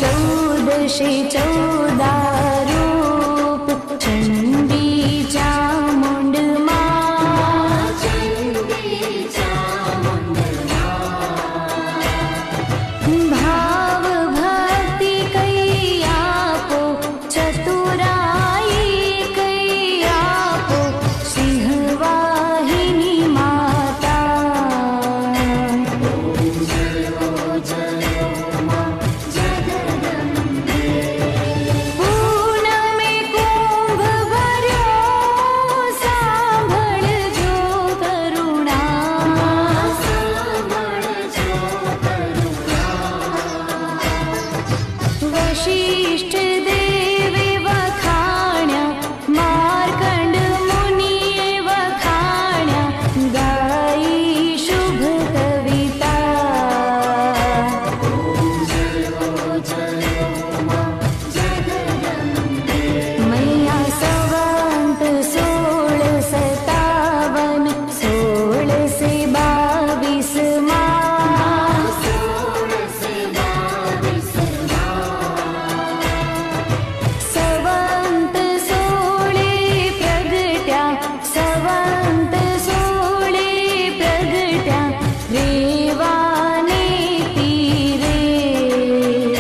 चौदशे चौदा रूप चंडी चामुंड भाव भक्ति कई आपो चतुराई कई आपो सिंहवाहिनी माता पूनमे कुंभ भर्यो सांभळजो करुणा वशिष्ठ देवे वखाण्या मार्कंड मुनिये वखाण्या गाई शुभ कविता मैया सवंत 1657 1622 सवंत 16 प्रगट्या सवंत